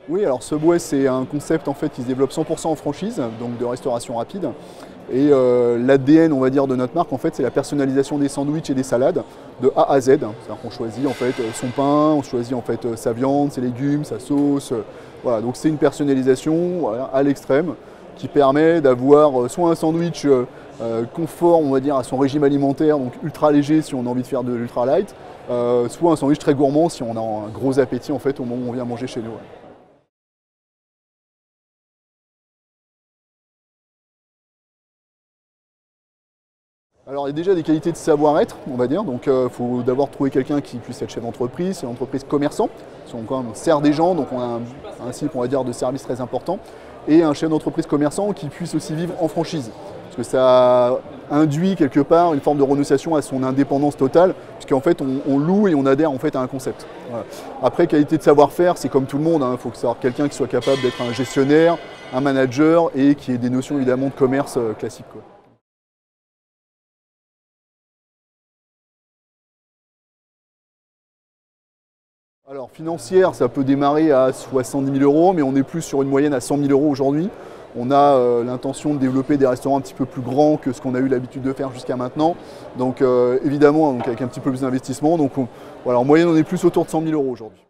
Oui, alors Subway, c'est un concept en fait qui se développe 100% en franchise, donc de restauration rapide. Et l'ADN, on va dire, de notre marque, en fait, c'est la personnalisation des sandwichs et des salades de A à Z. C'est-à-dire qu'on choisit en fait son pain, on choisit en fait sa viande, ses légumes, sa sauce. Voilà, donc c'est une personnalisation voilà, à l'extrême qui permet d'avoir soit un sandwich conforme, on va dire, à son régime alimentaire, donc ultra léger si on a envie de faire de l'ultra light, soit un sandwich très gourmand si on a un gros appétit en fait au moment où on vient manger chez nous. Ouais. Alors il y a déjà des qualités de savoir-être, on va dire, donc il faut d'abord trouver quelqu'un qui puisse être chef d'entreprise, c'est une entreprise commerçant, si on sert des gens, donc on a un principe on va dire de service très important, et un chef d'entreprise commerçant qui puisse aussi vivre en franchise, parce que ça induit quelque part une forme de renonciation à son indépendance totale, puisqu'en fait on loue et on adhère en fait à un concept. Voilà. Après qualité de savoir-faire, c'est comme tout le monde, il faut que ça soit quelqu'un qui soit capable d'être un gestionnaire, un manager et qui ait des notions évidemment de commerce classique, quoi. Alors financière, ça peut démarrer à 70 000 euros, mais on est plus sur une moyenne à 100 000 euros aujourd'hui. On a l'intention de développer des restaurants un petit peu plus grands que ce qu'on a eu l'habitude de faire jusqu'à maintenant. Donc évidemment, donc, avec un petit peu plus d'investissement. Donc voilà, en moyenne, on est plus autour de 100 000 euros aujourd'hui.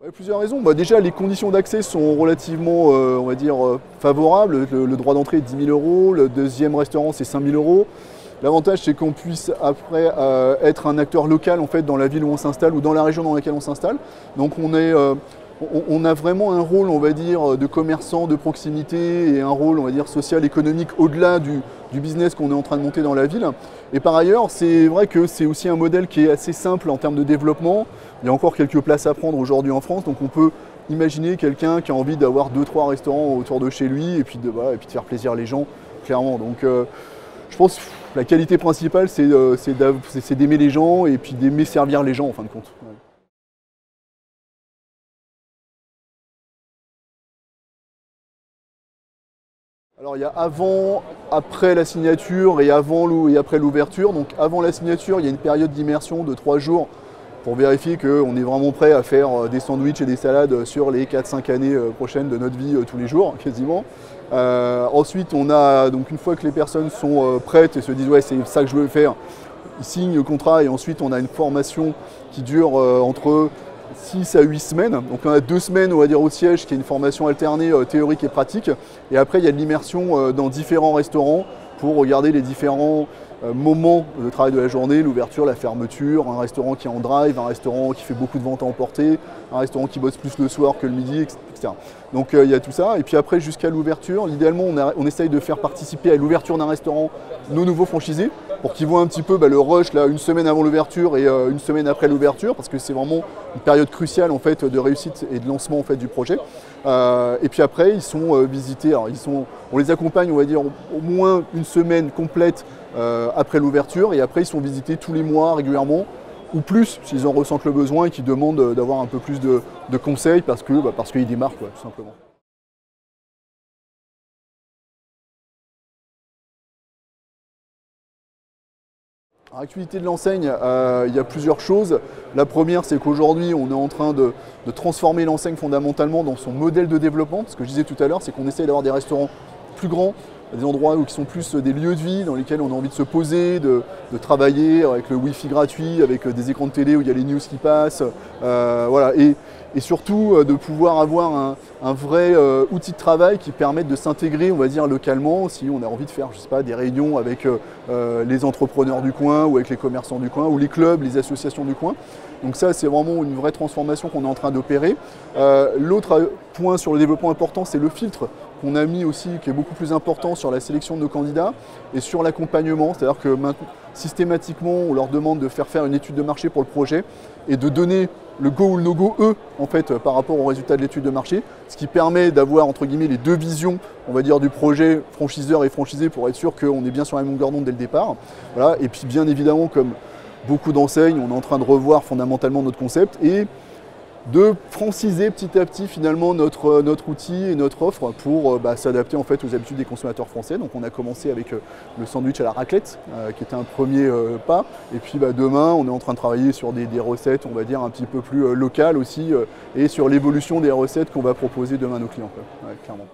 Ouais, plusieurs raisons. Bah, déjà, les conditions d'accès sont relativement, on va dire, favorables. Le droit d'entrée est 10 000 euros. Le deuxième restaurant, c'est 5 000 euros. L'avantage, c'est qu'on puisse après être un acteur local en fait, dans la ville où on s'installe ou dans la région dans laquelle on s'installe. Donc on a vraiment un rôle, on va dire, de commerçant de proximité et un rôle, on va dire, social, économique au-delà du business qu'on est en train de monter dans la ville. Et par ailleurs, c'est vrai que c'est aussi un modèle qui est assez simple en termes de développement. Il y a encore quelques places à prendre aujourd'hui en France, donc on peut imaginer quelqu'un qui a envie d'avoir 2-3 restaurants autour de chez lui et puis voilà, et puis de faire plaisir les gens, clairement. Donc je pense que la qualité principale, c'est d'aimer les gens et puis d'aimer servir les gens en fin de compte. Ouais. Alors il y a avant, après la signature et avant et après l'ouverture. Donc avant la signature, il y a une période d'immersion de 3 jours pour vérifier qu'on est vraiment prêt à faire des sandwichs et des salades sur les 4-5 années prochaines de notre vie tous les jours quasiment. Ensuite, on a, donc une fois que les personnes sont prêtes et se disent ouais c'est ça que je veux faire, ils signent le contrat et ensuite on a une formation qui dure entre 6 à 8 semaines. Donc on a 2 semaines on va dire au siège qui est une formation alternée théorique et pratique. Et après il y a de l'immersion dans différents restaurants pour regarder les différents moments de travail de la journée, l'ouverture, la fermeture, un restaurant qui est en drive, un restaurant qui fait beaucoup de ventes à emporter, un restaurant qui bosse plus le soir que le midi, etc. Donc il y a tout ça. Et puis après jusqu'à l'ouverture, idéalement on essaye de faire participer à l'ouverture d'un restaurant nos nouveaux franchisés pour qu'ils voient un petit peu le rush là, une semaine avant l'ouverture et une semaine après l'ouverture, parce que c'est vraiment une période cruciale en fait, de réussite et de lancement en fait, du projet. Et puis après, ils sont visités, alors, on les accompagne on va dire au moins une semaine complète après l'ouverture, et après ils sont visités tous les mois régulièrement, ou plus s'ils en ressentent le besoin et qu'ils demandent d'avoir un peu plus de conseils parce qu'ils démarrent quoi, tout simplement. Alors, l'activité de l'enseigne, il y a plusieurs choses. La première, c'est qu'aujourd'hui, on est en train de transformer l'enseigne fondamentalement dans son modèle de développement. Ce que je disais tout à l'heure, c'est qu'on essaye d'avoir des restaurants plus grands, des endroits qui sont plus des lieux de vie, dans lesquels on a envie de se poser, de travailler, avec le Wi-Fi gratuit, avec des écrans de télé où il y a les news qui passent. Voilà. Et surtout de pouvoir avoir un vrai outil de travail qui permette de s'intégrer, on va dire, localement, si on a envie de faire, je sais pas, des réunions avec les entrepreneurs du coin ou avec les commerçants du coin ou les clubs, les associations du coin. Donc ça, c'est vraiment une vraie transformation qu'on est en train d'opérer. L'autre point sur le développement important, c'est le filtre qu'on a mis aussi, qui est beaucoup plus important sur la sélection de nos candidats et sur l'accompagnement. C'est-à-dire que systématiquement, on leur demande de faire une étude de marché pour le projet et de donner le go ou le no-go, eux, en fait, par rapport aux résultats de l'étude de marché, ce qui permet d'avoir, entre guillemets, les deux visions, on va dire, du projet franchiseur et franchisé pour être sûr qu'on est bien sur la même longueur d'onde dès le départ. Voilà. Et puis, bien évidemment, comme beaucoup d'enseignes, on est en train de revoir fondamentalement notre concept et de franciser petit à petit finalement notre outil et notre offre pour s'adapter en fait aux habitudes des consommateurs français. Donc on a commencé avec le sandwich à la raclette qui était un premier pas, et puis demain on est en train de travailler sur des recettes on va dire un petit peu plus locales aussi et sur l'évolution des recettes qu'on va proposer demain à nos clients, quoi. Ouais, clairement.